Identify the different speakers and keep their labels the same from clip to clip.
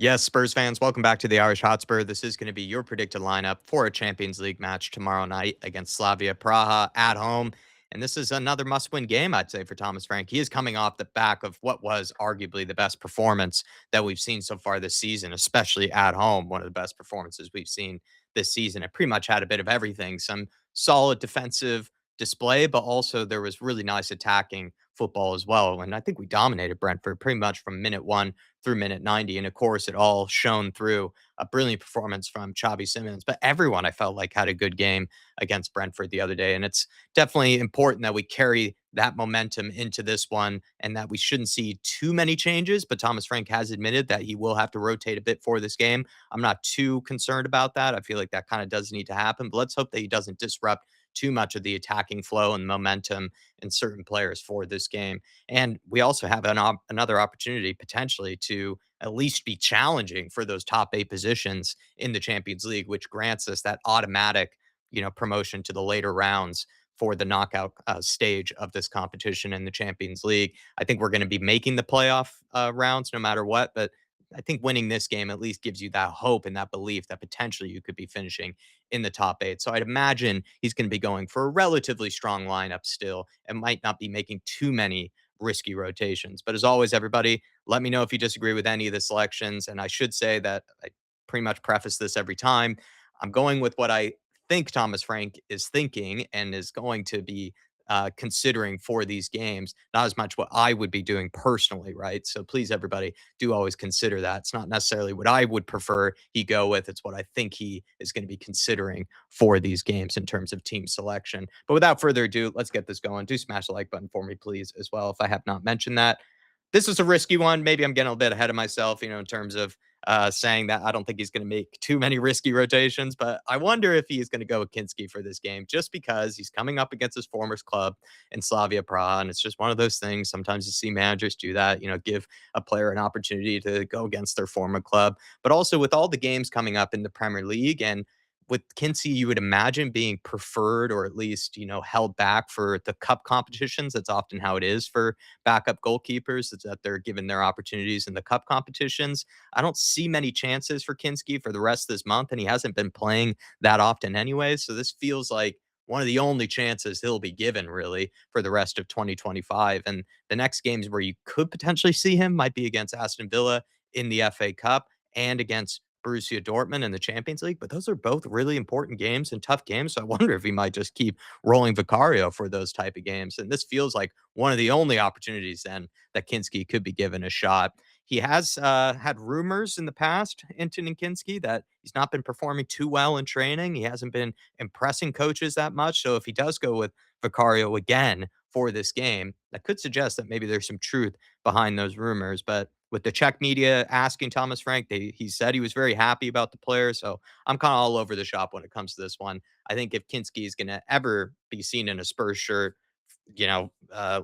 Speaker 1: Yes, Spurs fans, welcome back to the Irish Hotspur. This is going to be your predicted lineup for a Champions League match tomorrow night against Slavia Praha at home. And this is another must win game, I'd say, for Thomas Frank. He is coming off the back of what was arguably the best performance that we've seen so far this season, especially at home. One of the best performances we've seen this season. It pretty much had a bit of everything, some solid defensive display, but also there was really nice attacking football as well. And I think we dominated Brentford pretty much from minute one through minute 90. And of course, it all shone through a brilliant performance from Xavi Simons. But everyone I felt like had a good game against Brentford the other day. And it's definitely important that we carry that momentum into this one and that we shouldn't see too many changes. But Thomas Frank has admitted that he will have to rotate a bit for this game. I'm not too concerned about that. I feel like that kind of does need to happen. But let's hope that he doesn't disrupt too much of the attacking flow and momentum in certain players for this game. And we also have another opportunity potentially to at least be challenging for those top eight positions in the Champions League, which grants us that automatic, promotion to the later rounds for the knockout stage of this competition in the Champions League. I think we're going to be making the playoff rounds no matter what, but I think winning this game at least gives you that hope and that belief that potentially you could be finishing in the top eight. So I'd imagine he's going to be going for a relatively strong lineup still and might not be making too many risky rotations. But as always, everybody, let me know if you disagree with any of the selections. And I should say that I pretty much preface this every time. I'm going with what I think Thomas Frank is thinking and is going to be considering for these games, not as much what I would be doing personally, right? So please, everybody, do always consider that. It's not necessarily what I would prefer he go with. It's what I think he is going to be considering for these games in terms of team selection. But without further ado, let's get this going. Do smash the like button for me, please, as well, if I have not mentioned that. This is a risky one. Maybe I'm getting a bit ahead of myself, in terms of saying that I don't think he's going to make too many risky rotations, but I wonder if he is going to go with Kinski for this game just because he's coming up against his former club in Slavia Praha. And it's just one of those things. Sometimes you see managers do that, give a player an opportunity to go against their former club. But also with all the games coming up in the Premier League and with Kinsey, you would imagine being preferred or at least, held back for the cup competitions. That's often how it is for backup goalkeepers, is that they're given their opportunities in the cup competitions. I don't see many chances for Kinski for the rest of this month, and he hasn't been playing that often anyway. So this feels like one of the only chances he'll be given really for the rest of 2025. And the next games where you could potentially see him might be against Aston Villa in the FA Cup and against Borussia Dortmund in the Champions League, but those are both really important games and tough games. So I wonder if he might just keep rolling Vicario for those type of games. And this feels like one of the only opportunities then that Kinski could be given a shot. He has had rumors in the past, Anton Kinski, that he's not been performing too well in training. He hasn't been impressing coaches that much. So if he does go with Vicario again for this game, that could suggest that maybe there's some truth behind those rumors. But with the Czech media asking Thomas Frank, he said he was very happy about the player. So I'm kind of all over the shop when it comes to this one. I think if Kinski is going to ever be seen in a Spurs shirt, you know, uh,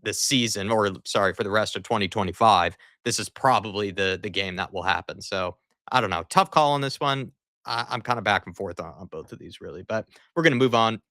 Speaker 1: this season, or sorry, for the rest of 2025, this is probably the game that will happen. So I don't know. Tough call on this one. I'm kind of back and forth on both of these, really. But we're going to move on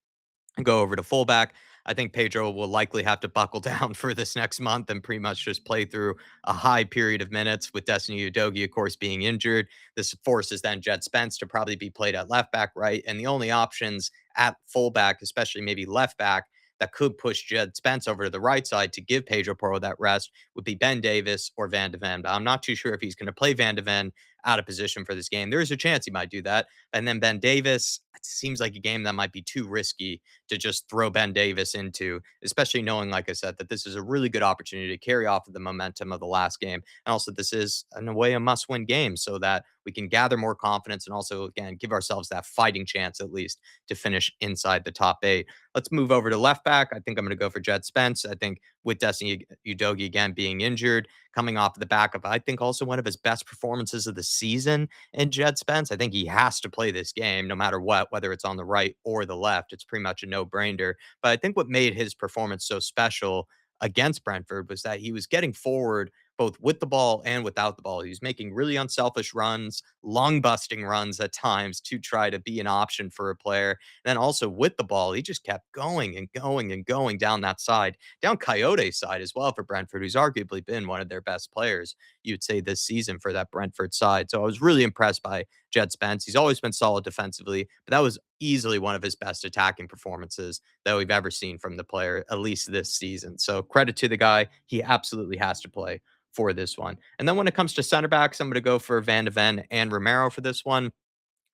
Speaker 1: and go over to fullback. I think Pedro will likely have to buckle down for this next month and pretty much just play through a high period of minutes with Destiny Udogie, of course, being injured. This forces then Jed Spence to probably be played at left back, right? And the only options at fullback, especially maybe left back, that could push Jed Spence over to the right side to give Pedro Porro that rest would be Ben Davis or Van de Ven. But I'm not too sure if he's going to play Van de Ven out of position for this game. There is a chance he might do that. And then Ben Davis, it seems like a game that might be too risky to just throw Ben Davis into, especially knowing, like I said, that this is a really good opportunity to carry off of the momentum of the last game. And also, this is, in a way, a must win game so that we can gather more confidence and also, again, give ourselves that fighting chance at least to finish inside the top eight. Let's move over to left back. I think I'm going to go for Jed Spence. I think with Destiny Udogie again being injured, coming off the back of, I think, also one of his best performances of the season in Jed Spence. I think he has to play this game no matter what, whether it's on the right or the left. It's pretty much a no-brainer. But I think what made his performance so special against Brentford was that he was getting forward both with the ball and without the ball. He was making really unselfish runs, lung busting runs at times to try to be an option for a player. And then also with the ball, he just kept going and going and going down that side, down Coyote's side as well for Brentford, who's arguably been one of their best players, you'd say, this season for that Brentford side. So I was really impressed by Jed Spence. He's always been solid defensively, but that was easily one of his best attacking performances that we've ever seen from the player, at least this season. So credit to the guy. He absolutely has to play for this one. And then when it comes to center backs, I'm going to go for Van de Ven and Romero for this one.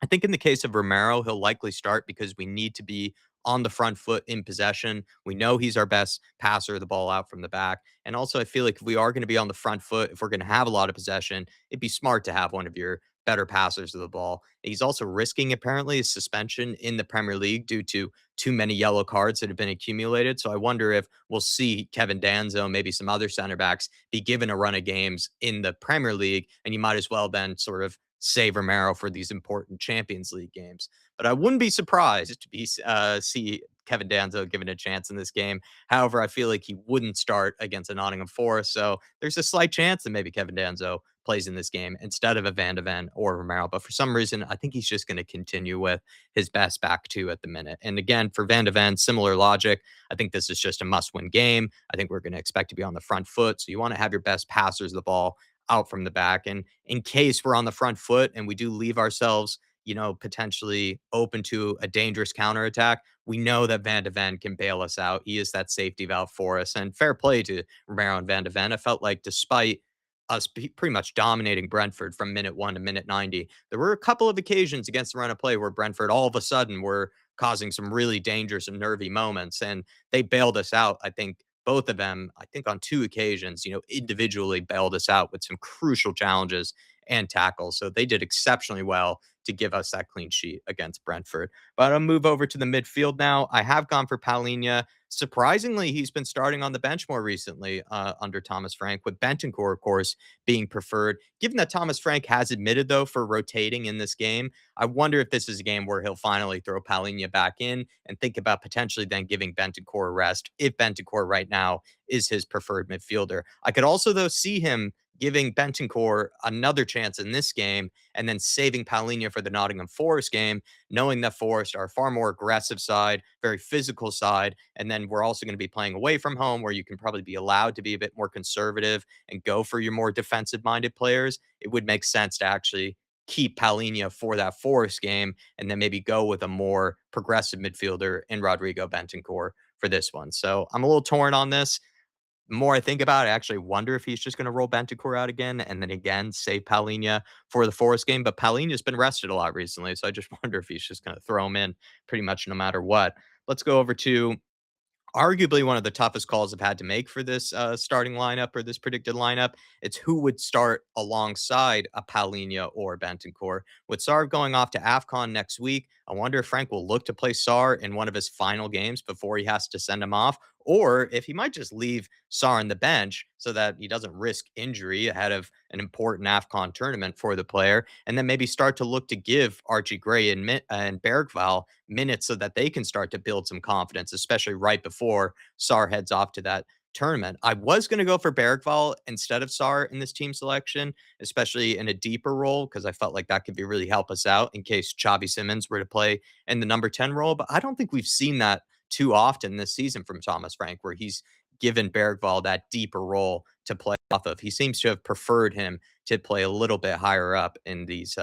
Speaker 1: I think in the case of Romero, he'll likely start because we need to be on the front foot in possession. We know he's our best passer of the ball out from the back. And also, I feel like if we are going to be on the front foot, if we're going to have a lot of possession, it'd be smart to have one of your better passers of the ball. He's also risking apparently a suspension in the Premier League due to too many yellow cards that have been accumulated. So I wonder if we'll see Kevin Danzo, maybe some other center backs, be given a run of games in the Premier League. And you might as well then sort of save Romero for these important Champions League games. But I wouldn't be surprised to see Kevin Danzo given a chance in this game. However, I feel like he wouldn't start against a Nottingham Forest, so there's a slight chance that maybe Kevin Danzo plays in this game instead of a Van de Ven or Romero. But for some reason, I think he's just going to continue with his best back two at the minute. And again, for Van de Ven, similar logic. I think this is just a must-win game. I think we're going to expect to be on the front foot, so you want to have your best passers of the ball out from the back. And in case we're on the front foot and we do leave ourselves, potentially open to a dangerous counterattack, we know that Van de Ven can bail us out. He is that safety valve for us. And fair play to Romero and Van de Ven. I felt like despite us pretty much dominating Brentford from minute 1 to minute 90, there were a couple of occasions against the run of play where Brentford all of a sudden were causing some really dangerous and nervy moments. And they bailed us out. I think both of them, I think on two occasions, individually bailed us out with some crucial challenges and tackles. So they did exceptionally well to give us that clean sheet against Brentford. But I'll move over to the midfield now. I have gone for Paulinho. Surprisingly, he's been starting on the bench more recently under Thomas Frank, with Bentancur, of course, being preferred. Given that Thomas Frank has admitted, though, for rotating in this game, I wonder if this is a game where he'll finally throw Paulinho back in and think about potentially then giving Bentancur a rest if Bentancur right now is his preferred midfielder. I could also, though, see him giving Bentancur another chance in this game and then saving Paulinho for the Nottingham Forest game, knowing that Forest are a far more aggressive side, very physical side. And then we're also going to be playing away from home where you can probably be allowed to be a bit more conservative and go for your more defensive minded players. It would make sense to actually keep Paulinho for that Forest game and then maybe go with a more progressive midfielder in Rodrigo Bentancur for this one. So I'm a little torn on this. The more I think about it, I actually wonder if he's just going to roll Bentancur out again and then again save Paulinho for the Forest game. But Paulinho's been rested a lot recently, so I just wonder if he's just going to throw him in pretty much no matter what. Let's go over to arguably one of the toughest calls I've had to make for this starting lineup or this predicted lineup. It's who would start alongside a Paulinho or Bentancur. With Sarr going off to AFCON next week, I wonder if Frank will look to play Sarr in one of his final games before he has to send him off, or if he might just leave Sarr on the bench so that he doesn't risk injury ahead of an important AFCON tournament for the player, and then maybe start to look to give Archie Gray and Bergval minutes so that they can start to build some confidence, especially right before Sarr heads off to that tournament. I was going to go for Bergval instead of Sarr in this team selection, especially in a deeper role, because I felt like that could be really help us out in case Xavi Simons were to play in the number 10 role. But I don't think we've seen that too often this season from Thomas Frank, where he's given Bergval that deeper role to play off of. He seems to have preferred him to play a little bit higher up in these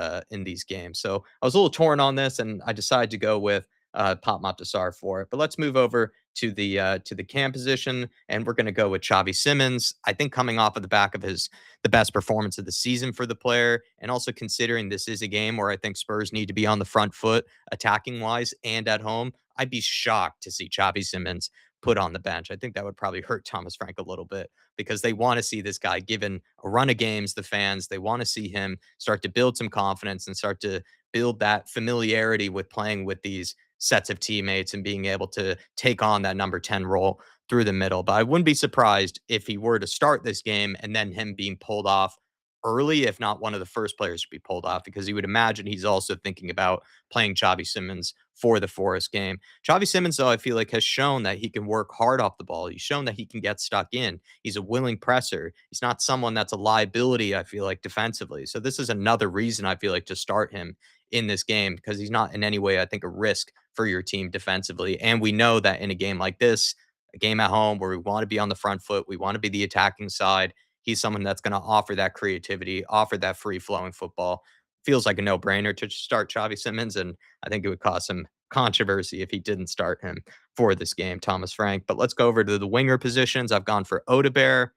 Speaker 1: games. So I was a little torn on this, and I decided to go with Pop Matasar for it. But let's move over to the cam position, and we're going to go with Xavi Simons. I think coming off of the back of the best performance of the season for the player, and also considering this is a game where I think Spurs need to be on the front foot attacking wise and at home, I'd be shocked to see Xavi Simons put on the bench. I think that would probably hurt Thomas Frank a little bit because they want to see this guy given a run of games, the fans. They want to see him start to build some confidence and start to build that familiarity with playing with these sets of teammates and being able to take on that number 10 role through the middle. But I wouldn't be surprised if he were to start this game and then him being pulled off early, if not one of the first players to be pulled off, because you would imagine he's also thinking about playing Xavi Simons for the Forest game. Xavi Simons, though, I feel like has shown that he can work hard off the ball. He's shown that he can get stuck in. He's a willing presser. He's not someone that's a liability, I feel like, defensively. So this is another reason I feel like to start him in this game, because he's not in any way, I think, a risk for your team defensively. And we know that in a game like this, a game at home where we want to be on the front foot, we want to be the attacking side, he's someone that's going to offer that creativity, offer that free flowing football. Feels like a no brainer to start Xavi Simons. And I think it would cause some controversy if he didn't start him for this game, Thomas Frank. But let's go over to the winger positions. I've gone for Odebear.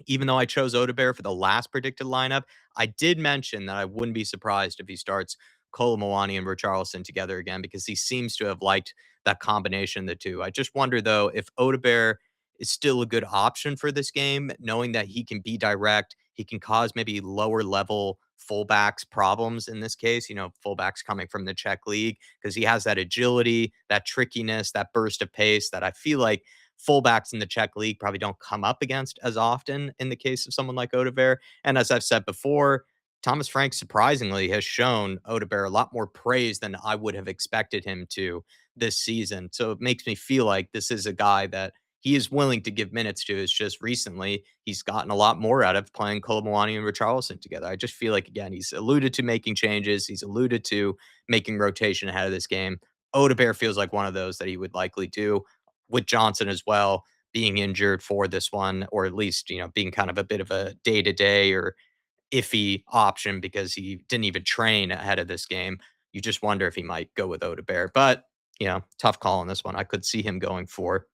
Speaker 1: Even though I chose Odebear for the last predicted lineup, I did mention that I wouldn't be surprised if he starts Colomwani and Richarlison together again, because he seems to have liked that combination of the two. I just wonder, though, if Odebear is still a good option for this game, knowing that he can be direct, he can cause maybe lower level fullbacks problems in this case, fullbacks coming from the Czech league, because he has that agility, that trickiness, that burst of pace that I feel like fullbacks in the Czech league probably don't come up against as often in the case of someone like Odebear. And as I've said before, Thomas Frank surprisingly has shown Odebear a lot more praise than I would have expected him to this season. So it makes me feel like this is a guy that he is willing to give minutes to. It's just recently he's gotten a lot more out of playing Colomwani and Richarlison together. I just feel like, again, he's alluded to making changes. He's alluded to making rotation ahead of this game. Odebear feels like one of those that he would likely do, with Johnson as well being injured for this one, or at least, being kind of a bit of a day to day or iffy option because he didn't even train ahead of this game. You just wonder if he might go with Odebear. But, tough call on this one. I could see him going for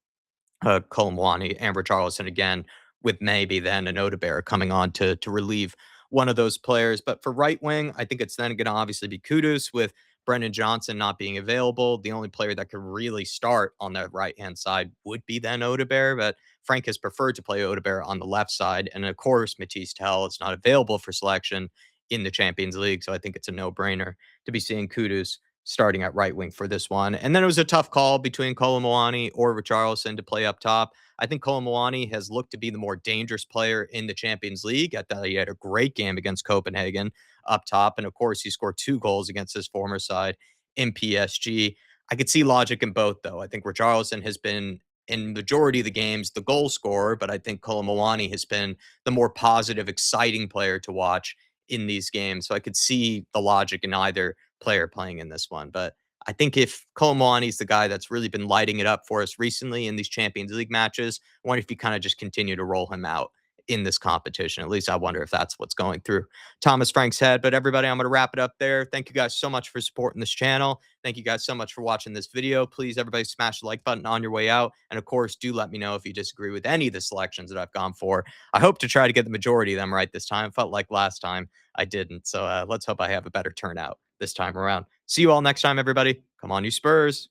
Speaker 1: Colomwani, Amber Charleston again, with maybe then an Odebear coming on to relieve one of those players. But for right wing, I think it's then going to obviously be Kudus, with Brendan Johnson not being available. The only player that could really start on the right hand side would be then Odebear, but Frank has preferred to play Odebear on the left side. And of course, Matisse Tell is not available for selection in the Champions League. So I think it's a no brainer to be seeing Kudus starting at right wing for this one. And then it was a tough call between Colomwani or Richarlison to play up top. I think Colomwani has looked to be the more dangerous player in the Champions League. I thought he had a great game against Copenhagen up top. And of course, he scored 2 goals against his former side in PSG. I could see logic in both, though. I think Richarlison has been, in majority of the games, the goal scorer, but I think Colomwani has been the more positive, exciting player to watch in these games. So I could see the logic in either player playing in this one. But I think if Colomwani's the guy that's really been lighting it up for us recently in these Champions League matches, I wonder if you kind of just continue to roll him out in this competition. At least I wonder if that's what's going through Thomas Frank's head. But everybody, I'm going to wrap it up there. Thank you guys so much for supporting this channel. Thank you guys so much for watching this video. Please, everybody, smash the like button on your way out. And of course, do let me know if you disagree with any of the selections that I've gone for. I hope to try to get the majority of them right this time. Felt like last time I didn't. So let's hope I have a better turnout this time around. See you all next time, everybody. Come on, you Spurs.